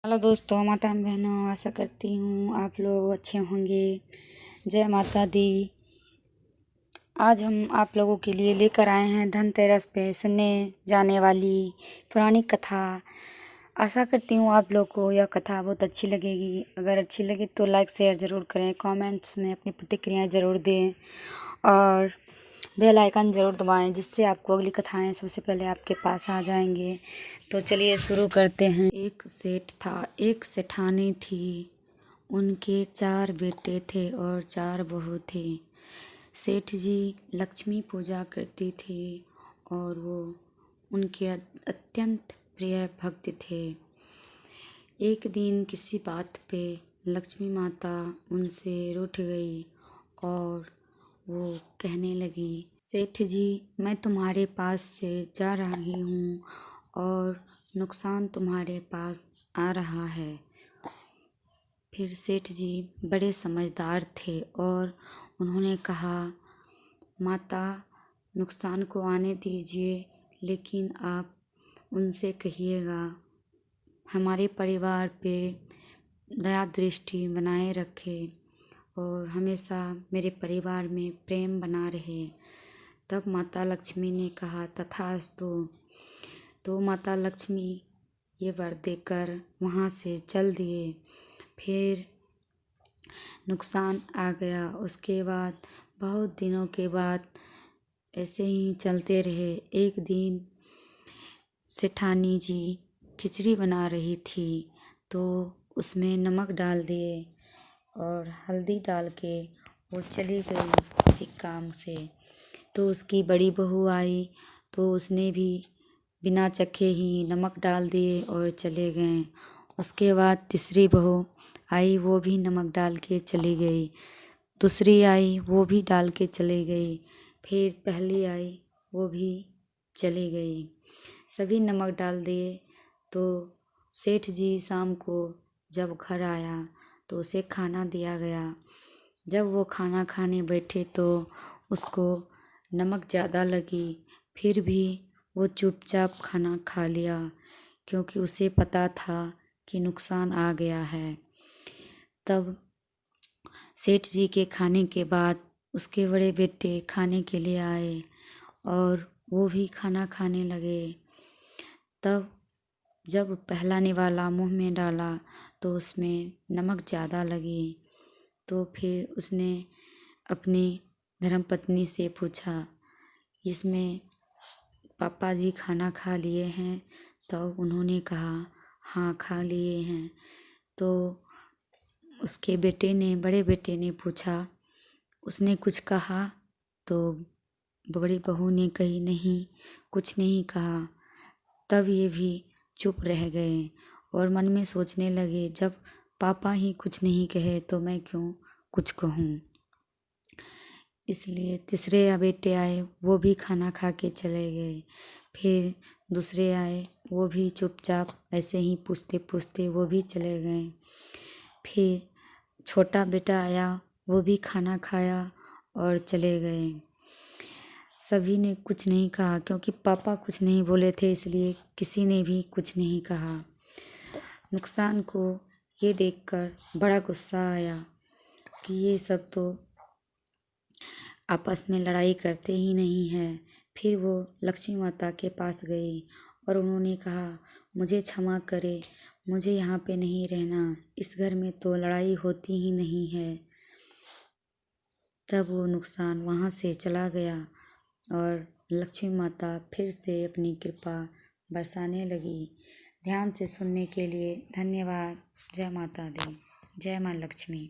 Hello दोस्तों, माता बहनों, आशा करती हूँ आप लोग अच्छे होंगे। जय माता दी। आज हम आप लोगों के लिए लेकर आए हैं धनतेरस पे सुनने जाने वाली पुरानी कथा। आशा करती हूँ आप लोग को यह कथा बहुत अच्छी लगेगी। अगर अच्छी लगे तो लाइक शेयर ज़रूर करें, कमेंट्स में अपनी प्रतिक्रियाएं ज़रूर दें और बेल आइकन ज़रूर दबाएं, जिससे आपको अगली कथाएं सबसे पहले आपके पास आ जाएंगे। तो चलिए शुरू करते हैं। एक सेठ था, एक सेठानी थी। उनके 4 बेटे थे और 4 बहू थी। सेठ जी लक्ष्मी पूजा करती थी और वो उनके अत्यंत प्रिय भक्त थे। एक दिन किसी बात पे लक्ष्मी माता उनसे रूठ गई और वो कहने लगी, सेठ जी, मैं तुम्हारे पास से जा रही हूँ और नुकसान तुम्हारे पास आ रहा है। फिर सेठ जी बड़े समझदार थे और उन्होंने कहा, माता, नुकसान को आने दीजिए, लेकिन आप उनसे कहिएगा हमारे परिवार पे दया दृष्टि बनाए रखे और हमेशा मेरे परिवार में प्रेम बना रहे। तब माता लक्ष्मी ने कहा, तथास्तु। तो माता लक्ष्मी ये वर देकर वहाँ से चल दिए। फिर नुकसान आ गया। उसके बाद बहुत दिनों के बाद ऐसे ही चलते रहे। एक दिन सेठानी जी खिचड़ी बना रही थी तो उसमें नमक डाल दिए और हल्दी डाल के वो चली गई किसी काम से। तो उसकी बड़ी बहू आई तो उसने भी बिना चखे ही नमक डाल दिए और चले गए। उसके बाद तीसरी बहू आई, वो भी नमक डाल के चली गई। दूसरी आई, वो भी डाल के चली गई। फिर पहली आई, वो भी चली गई। सभी नमक डाल दिए। तो सेठ जी शाम को जब घर आया तो उसे खाना दिया गया। जब वो खाना खाने बैठे तो उसको नमक ज़्यादा लगी। फिर भी वो चुपचाप खाना खा लिया, क्योंकि उसे पता था कि नुकसान आ गया है। तब सेठ जी के खाने के बाद उसके बड़े बेटे खाने के लिए आए और वो भी खाना खाने लगे। तब जब पहला निवाला मुंह में डाला तो उसमें नमक ज़्यादा लगी। तो फिर उसने अपनी धर्मपत्नी से पूछा, इसमें पापा जी खाना खा लिए हैं? तो उन्होंने कहा, हाँ, खा लिए हैं। तो उसके बड़े बेटे ने पूछा, उसने कुछ कहा? तो बड़ी बहू ने कही, नहीं, कुछ नहीं कहा। तब ये भी चुप रह गए और मन में सोचने लगे, जब पापा ही कुछ नहीं कहे तो मैं क्यों कुछ कहूँ। इसलिए तीसरे बेटे आए, वो भी खाना खा के चले गए। फिर दूसरे आए, वो भी चुपचाप ऐसे ही पूछते पूछते वो भी चले गए। फिर छोटा बेटा आया, वो भी खाना खाया और चले गए। सभी ने कुछ नहीं कहा, क्योंकि पापा कुछ नहीं बोले थे, इसलिए किसी ने भी कुछ नहीं कहा। नुकसान को ये देखकर बड़ा गुस्सा आया कि ये सब तो आपस में लड़ाई करते ही नहीं हैं। फिर वो लक्ष्मी माता के पास गई और उन्होंने कहा, मुझे क्षमा करे, मुझे यहाँ पे नहीं रहना, इस घर में तो लड़ाई होती ही नहीं है। तब वो नुकसान वहाँ से चला गया और लक्ष्मी माता फिर से अपनी कृपा बरसाने लगी। ध्यान से सुनने के लिए धन्यवाद। जय माता दी, जय माँ लक्ष्मी।